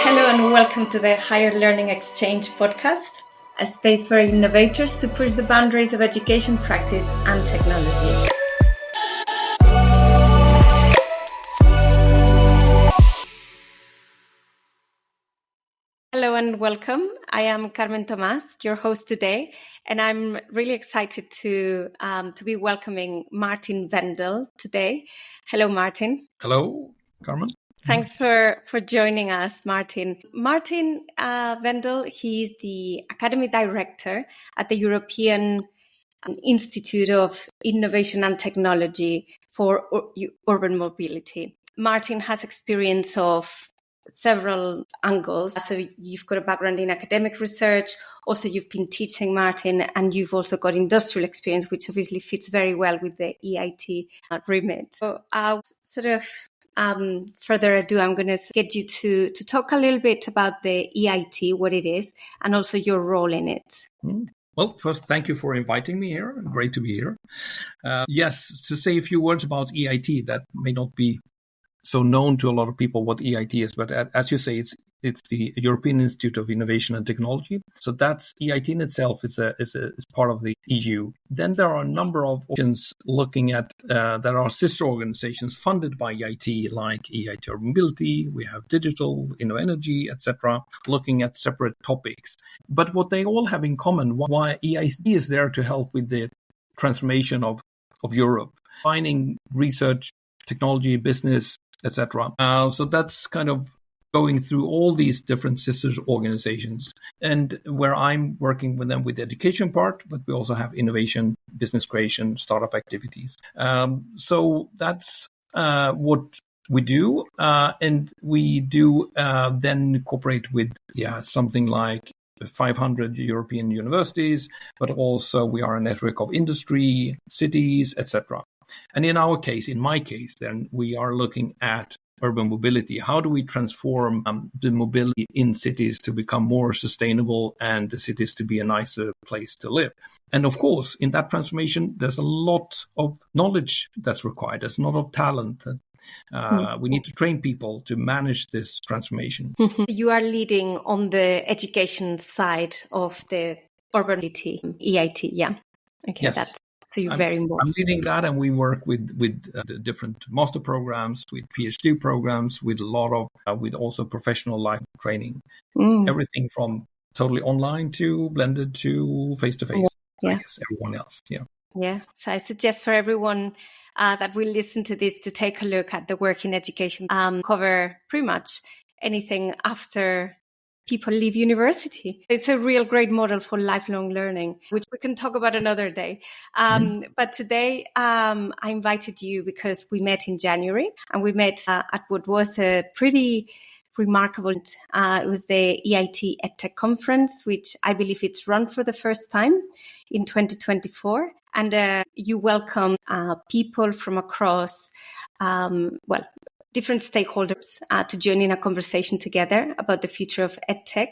Hello and welcome to the Higher Learning Exchange podcast, a space for innovators to push the boundaries of education practice and technology. Hello and welcome. I am Carmen Tomas, your host today, and I'm really excited to be welcoming Martin Vendel today. Hello, Martin. Hello, Carmen. Thanks for joining us, Martin. Martin Vendel, he's the Academy Director at the European Institute of Innovation and Technology for Urban Mobility. Martin has experience of several angles. So you've got a background in academic research. Also, you've been teaching, Martin, and you've also got industrial experience, which obviously fits very well with the EIT remit. So I'll further ado, I'm going to get you to talk a little bit about the EIT, what it is, and also your role in it. Well, first, thank you for inviting me here. Great to be here. Yes, to say a few words about EIT, that may not be so known to a lot of people what EIT is, but as you say, it's the European Institute of Innovation and Technology. So that's EIT in itself is part of the EU. Then there are a number of organizations looking at there are sister organizations funded by EIT, like EIT Urban Mobility. We have digital, Energy, etc., looking at separate topics. But what they all have in common, why EIT is there to help with the transformation of Europe, finding research, technology, business, etc. So that's kind of going through all these different sister organizations, and where I'm working with them with the education part, but we also have innovation, business creation, startup activities. So that's what we do, and we do then cooperate with something like 500 European universities, but also we are a network of industry, cities, etc. And in my case, then we are looking at urban mobility. How do we transform the mobility in cities to become more sustainable and the cities to be a nicer place to live? And of course, in that transformation, there's a lot of knowledge that's required. There's a lot of talent. We need to train people to manage this transformation. You are leading on the education side of the urban mobility, EIT, yeah. Okay, yes. So you're very involved. I'm leading that, and we work with the different master programs, with PhD programs, with a lot of with also professional life training. Everything from totally online to blended to face-to-face. Yeah. I guess everyone else. Yeah. Yeah. So I suggest for everyone that will listen to this to take a look at the work in education, cover pretty much anything after people leave university. It's a real great model for lifelong learning, which we can talk about another day. But today I invited you because we met in January, and we met at what was a pretty remarkable, it was the EIT EdTech Conference, which I believe it's run for the first time in 2024. And you welcome people from across, different stakeholders to join in a conversation together about the future of EdTech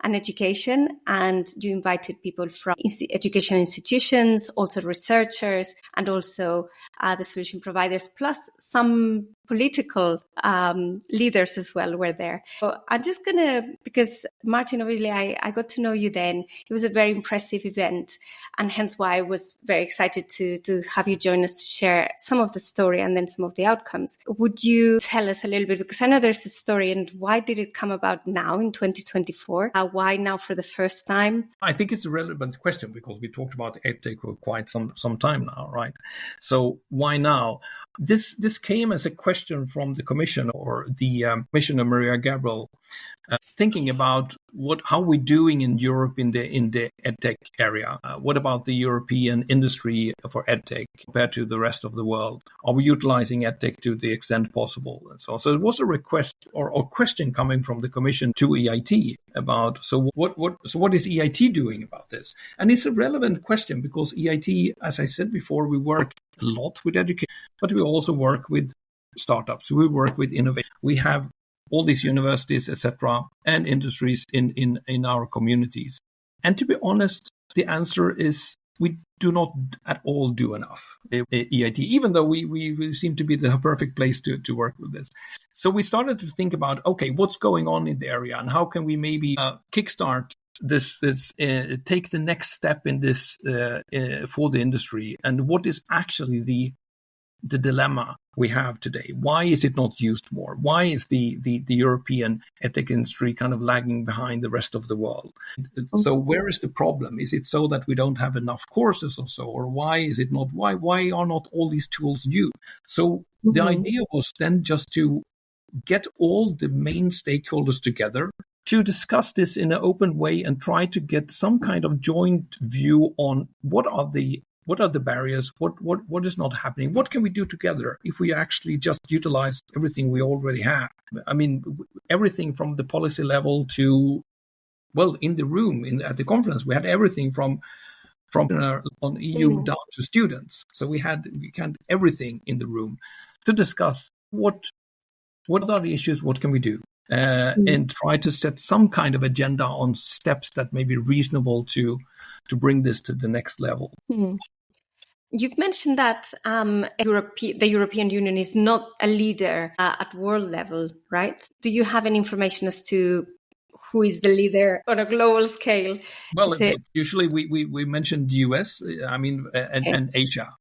and education. And you invited people from education institutions, also researchers, and also the solution providers, plus some political leaders as well were there. So I'm just going to, because Martin, obviously I got to know you then. It was a very impressive event, and hence why I was very excited to have you join us to share some of the story and then some of the outcomes. Would you tell us a little bit, because I know there's a story, and why did it come about now in 2024? Why now for the first time? I think it's a relevant question because we talked about EdTech for quite some time now, right? So why now? This came as a question from the Commission, or the Commissioner Maria Gabriel, thinking about how we're doing in Europe in the EdTech area. What about the European industry for EdTech compared to the rest of the world? Are we utilizing EdTech to the extent possible? And so it was a request or question coming from the Commission to EIT about what is EIT doing about this? And it's a relevant question because EIT, as I said before, we work a lot with education, but we also work with startups. We work with innovation. We have all these universities, etc., and industries in our communities. And to be honest, the answer is we do not at all do enough EIT, even though we seem to be the perfect place to work with this. So we started to think about, okay, what's going on in the area and how can we maybe kickstart this take the next step in this for the industry, and what is actually the dilemma we have today. Why is it not used more? Why is the European EdTech industry kind of lagging behind the rest of the world? So where is the problem? Is it so that we don't have enough courses or so? Or why is it not? Why are not all these tools used? So the idea was then just to get all the main stakeholders together to discuss this in an open way and try to get some kind of joint view on what are the barriers, what is not happening, what can we do together if we actually just utilize everything we already have. I mean, everything from the policy level to, well, in the room at the conference, we had everything from on EU down to students. So we had everything in the room to discuss what are the issues, what can we do, and try to set some kind of agenda on steps that may be reasonable to bring this to the next level. You've mentioned that the European Union is not a leader at world level, right? Do you have any information as to who is the leader on a global scale? Well, usually we mentioned US, and Asia.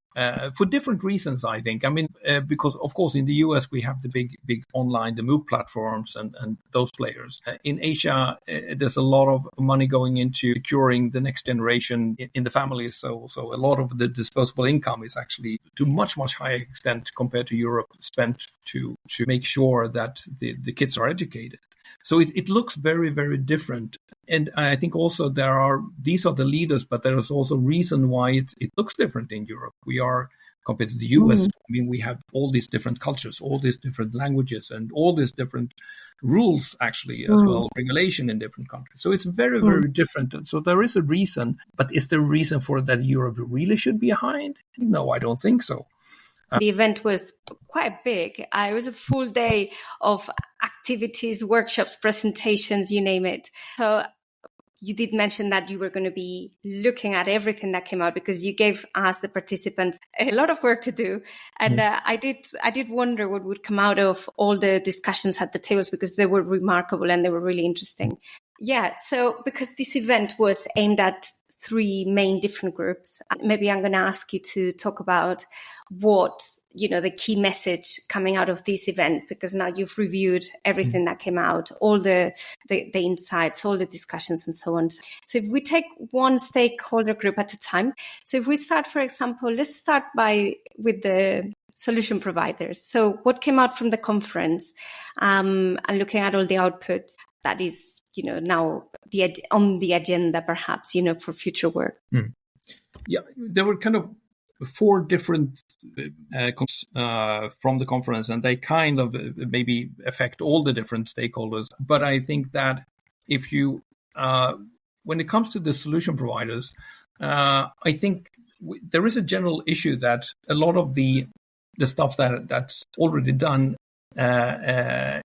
For different reasons, I think. I mean, because, of course, in the US, we have the big online, the MOOC platforms and those players. In Asia, there's a lot of money going into securing the next generation in the families. So a lot of the disposable income is actually, to much higher extent compared to Europe, spent to make sure that the kids are educated. So it looks very, very different. And I think also these are the leaders, but there is also reason why it looks different in Europe. We are, compared to the US, I mean, we have all these different cultures, all these different languages, and all these different rules, actually, as well, regulation in different countries. So it's very, very different. So there is a reason, but is there a reason for that Europe really should be behind? No, I don't think so. The event was quite big. It was a full day of activities, workshops, presentations, you name it. So you did mention that you were going to be looking at everything that came out, because you gave us, the participants, a lot of work to do. And I did wonder what would come out of all the discussions at the tables, because they were remarkable and they were really interesting. Yeah. So because this event was aimed at 3 main different groups, maybe I'm going to ask you to talk about what, the key message coming out of this event, because now you've reviewed everything that came out, all the insights, all the discussions and so on. So if we take one stakeholder group at a time, so if we start, for example, let's start with the solution providers. So what came out from the conference, and looking at all the outputs that is, now on the agenda, perhaps, for future work. Yeah, there were kind of 4 different from the conference, and they kind of maybe affect all the different stakeholders. But I think that if you, when it comes to the solution providers, I think there is a general issue that a lot of the stuff that's already done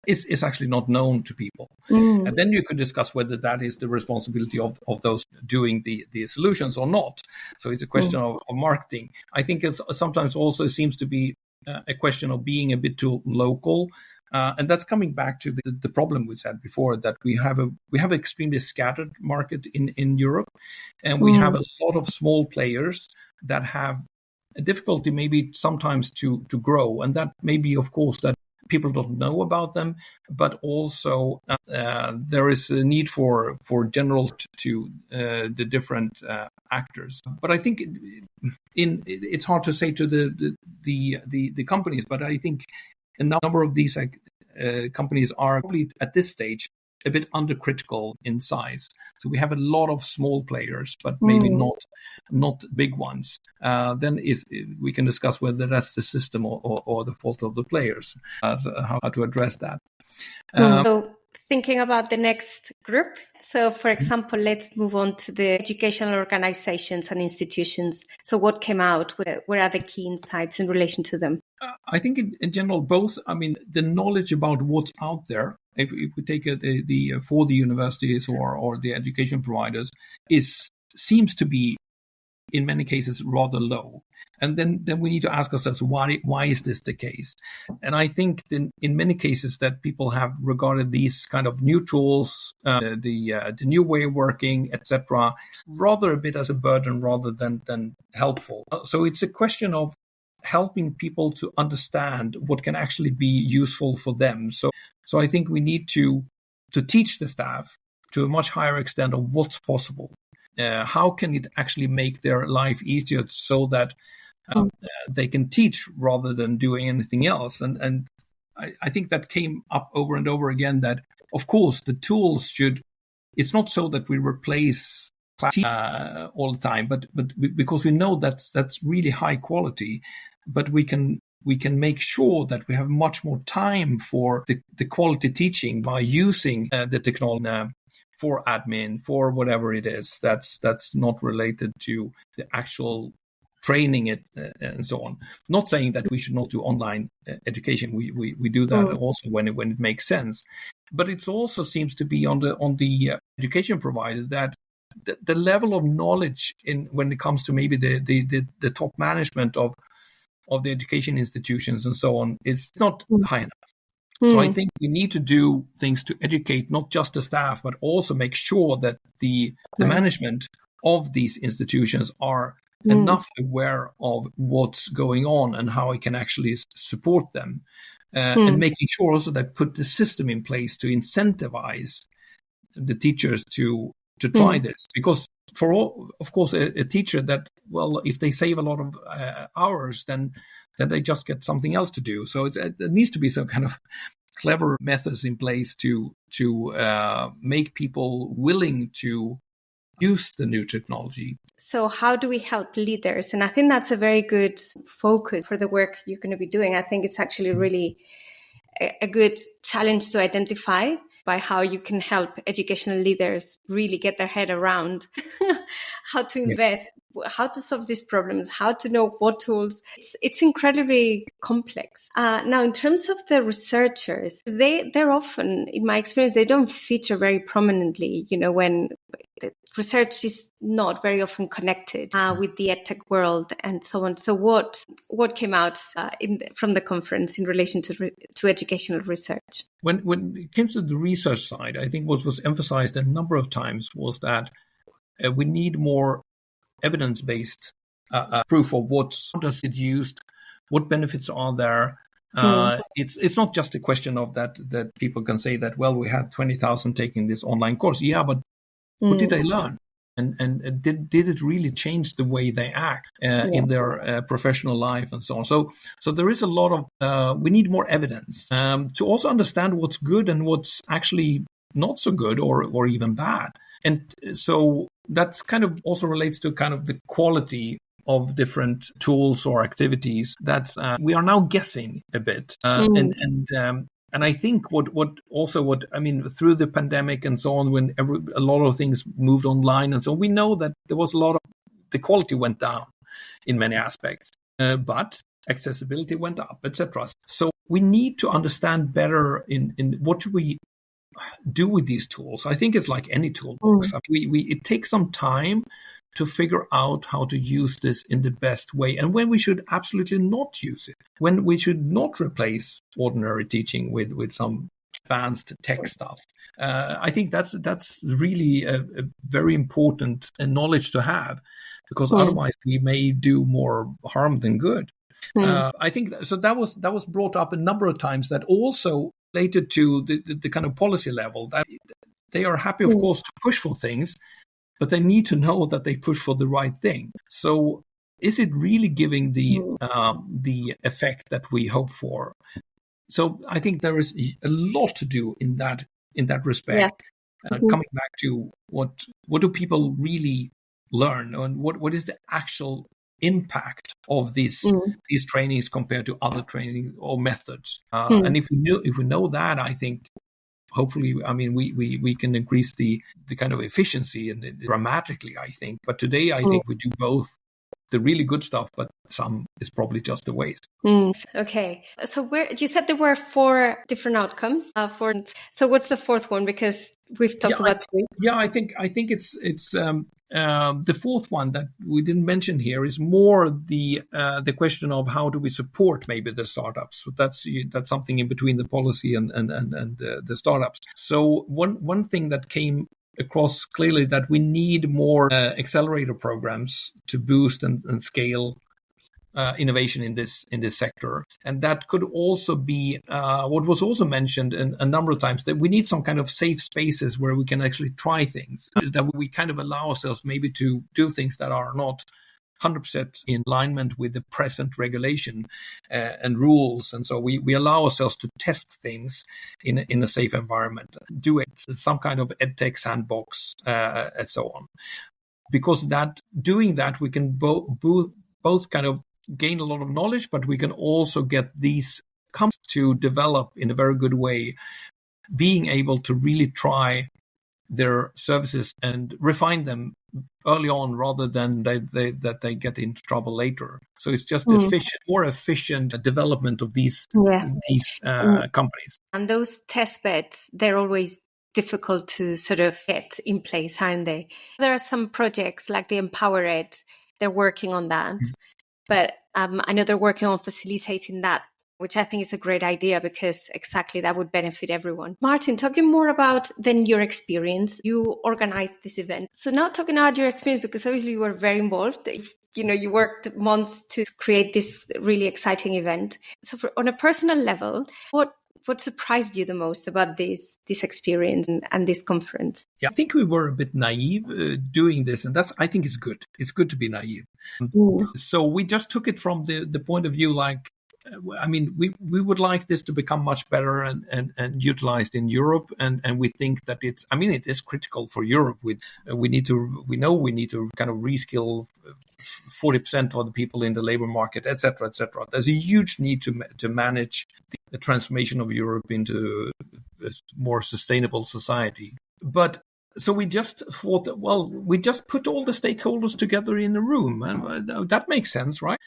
is actually not known to people. And then you could discuss whether that is the responsibility of those doing the solutions or not. So it's a question of marketing. I think it's sometimes also seems to be a question of being a bit too local. And that's coming back to the problem we said before, that we have an extremely scattered market in Europe, and we have a lot of small players that have a difficulty maybe sometimes to grow. And that may be, of course, that people don't know about them, but also there is a need for general to the different actors. But I think it's hard to say to the companies, but I think a number of these companies are probably at this stage a bit undercritical in size. So we have a lot of small players, but maybe not big ones. Then if we can discuss whether that's the system or the fault of the players, how to address that. So thinking about the next group. So for example, let's move on to the educational organizations and institutions. So what came out? Where are the key insights in relation to them? I think in general, both, I mean, the knowledge about what's out there, if we take for the universities or the education providers, seems to be in many cases rather low. And then we need to ask ourselves, why is this the case? And I think in many cases that people have regarded these kind of new tools, the new way of working, etc., rather a bit as a burden rather than helpful. So it's a question of helping people to understand what can actually be useful for them. So I think we need to teach the staff to a much higher extent of what's possible. How can it actually make their life easier so that they can teach rather than doing anything else? And I think that came up over and over again, that, of course, the tools should, it's not so that we replace class all the time, but because we know that's really high quality, but we can make sure that we have much more time for the quality teaching by using the technology for admin, for whatever it is that's not related to the actual training it and so on. Not saying that we should not do online education. We do that also when it makes sense. But it also seems to be on the education provider that the level of knowledge when it comes to maybe the top management of the education institutions and so on is not high enough. So I think we need to do things to educate not just the staff, but also make sure that the management of these institutions are enough aware of what's going on and how it can actually support them, and making sure also that put the system in place to incentivize the teachers to try this. Because for all, of course, a teacher that, well, if they save a lot of hours, then they just get something else to do. So there needs to be some kind of clever methods in place to make people willing to use the new technology. So how do we help leaders? And I think that's a very good focus for the work you're going to be doing. I think it's actually really a good challenge to identify by how you can help educational leaders really get their head around how to invest, how to solve these problems, how to know what tools. It's incredibly complex. Now, in terms of the researchers, they're often, in my experience, they don't feature very prominently, when the research is not very often connected with the EdTech world and so on. So what came out from the conference in relation to educational research? When it came to the research side, I think what was emphasized a number of times was that we need more evidence-based proof of how does it used, what benefits are there. It's not just a question of that people can say that, well, we had 20,000 taking this online course. Yeah, but what did they learn? And did it really change the way they act in their professional life and so on? So there is a lot of, we need more evidence to also understand what's good and what's actually not so good or even bad. And so that's kind of also relates to kind of the quality of different tools or activities that we are now guessing a bit. And I think what I mean, through the pandemic and so on, when a lot of things moved online and so on, we know that there was a lot of, the quality went down in many aspects, but accessibility went up, etc. So we need to understand better in what should we do with these tools. I think it's like any toolbox. It takes some time to figure out how to use this in the best way, and when we should absolutely not use it, when we should not replace ordinary teaching with some advanced tech stuff. I think that's really a very important knowledge to have, because otherwise we may do more harm than good. I think so. That was brought up a number of times. That also related to the kind of policy level, that they are happy, of course, to push for things, but they need to know that they push for the right thing. So is it really giving the effect that we hope for? So I think there is a lot to do in that respect. Coming back to what do people really learn, and what is the actual impact of these trainings compared to other training or methods? And if we know that, I think hopefully, I mean, we can increase the kind of efficiency and dramatically, I think. But today, I think we do both the really good stuff, but some is probably just a waste. Okay. So you said there were 4 different outcomes. So what's the 4th one? Because we've talked about 3. I think it's the 4th one that we didn't mention here is more the question of how do we support maybe the startups. So that's something in between the policy and the startups. So one thing that came across clearly that we need more accelerator programs to boost and scale innovation in this sector. And that could also be what was also mentioned a number of times, that we need some kind of safe spaces where we can actually try things, that we kind of allow ourselves maybe to do things that are not 100% in alignment with the present regulation and rules. And so we allow ourselves to test things in a safe environment, do it, some kind of EdTech sandbox, and so on. Because doing that, we can both kind of gain a lot of knowledge, but we can also get these companies to develop in a very good way, being able to really try their services and refine them early on rather than that they get into trouble later. So it's just more efficient development of these companies. And those test beds, they're always difficult to sort of get in place, aren't they? There are some projects like the Empower Ed, they're working on that. But I know they're working on facilitating that, which I think is a great idea because exactly that would benefit everyone. Martin, talking more about then your experience, you organized this event. So now talking about your experience, because obviously you were very involved. You worked months to create this really exciting event. So on a personal level, what surprised you the most about this experience and this conference? Yeah, I think we were a bit naive doing this, and I think it's good. It's good to be naive. So we just took it from the point of view, like, I mean, we would like this to become much better and utilized in Europe, and we think that it is critical for Europe. We need to kind of reskill 40% of the people in the labor market, etc., etc. There's a huge need to manage the transformation of Europe into a more sustainable society. But so we just thought, well, we just put all the stakeholders together in a room, and that makes sense, right?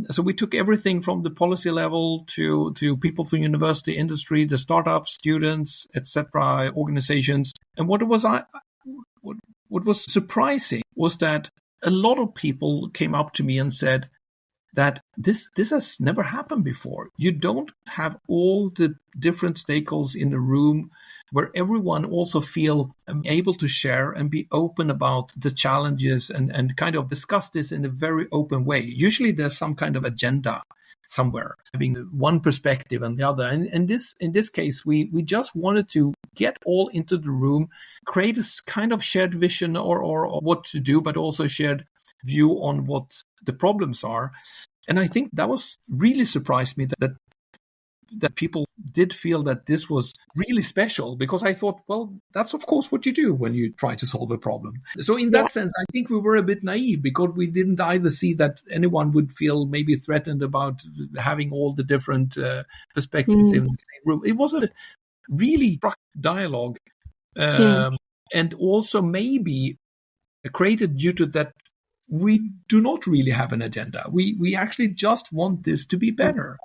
So we took everything from the policy level to people from university, industry, the startups, students, etc., organizations. And what was surprising was that a lot of people came up to me and said that this has never happened before. You don't have all the different stakeholders in the room where everyone also feel able to share and be open about the challenges and kind of discuss this in a very open way. Usually there's some kind of agenda somewhere, having one perspective and the other. And in this case, we just wanted to get all into the room, create a kind of shared vision or what to do, but also shared view on what the problems are. And I think that was really surprised me that people did feel that this was really special, because I thought, well, that's of course what you do when you try to solve a problem. So in that sense, I think we were a bit naive, because we didn't either see that anyone would feel maybe threatened about having all the different perspectives in the same room. It was a really dialogue, and also maybe created due to that we do not really have an agenda. We actually just want this to be better.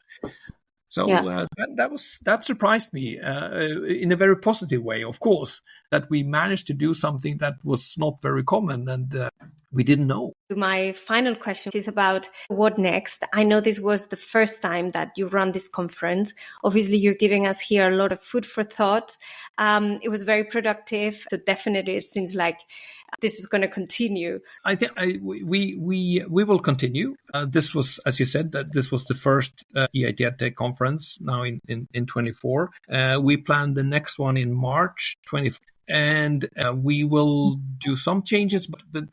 So that surprised me in a very positive way, of course, that we managed to do something that was not very common and we didn't know. My final question is about what next. I know this was the first time that you run this conference. Obviously, you're giving us here a lot of food for thought. It was very productive. So definitely it seems like this is going to continue. I think we will continue. This was, as you said, that this was the first EIT EdTech Conference now in 24. We plan the next one in March 24. And we will do some changes, but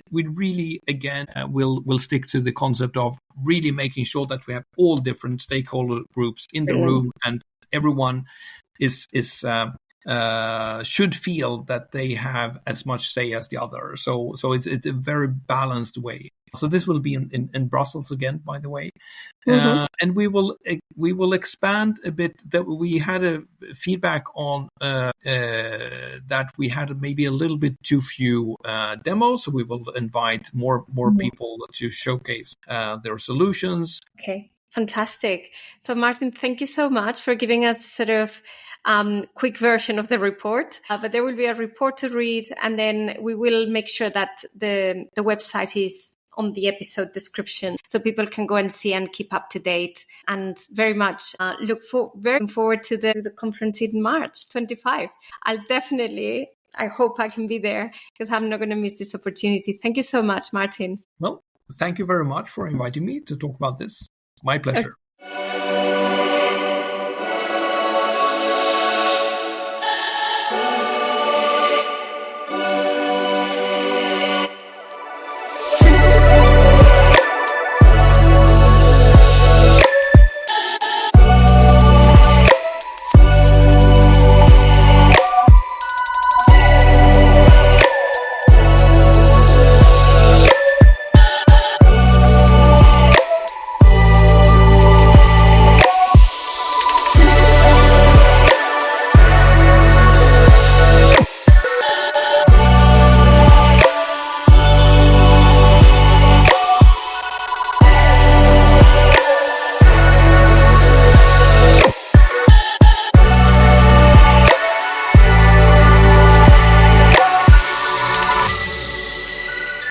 we really, again, will stick to the concept of really making sure that we have all different stakeholder groups in the room and everyone is should feel that they have as much say as the other. So it's a very balanced way. So this will be in Brussels again, by the way, and we will expand a bit. That we had a feedback on that we had maybe a little bit too few demos. So we will invite more people to showcase their solutions. Okay, fantastic. So Martin, thank you so much for giving us sort of quick version of the report, but there will be a report to read, and then we will make sure that the website is on the episode description so people can go and see and keep up to date, and very much very forward to the conference in March 25. I hope I can be there because I'm not going to miss this opportunity. Thank you so much, Martin. Well, thank you very much for inviting me to talk about this. My pleasure.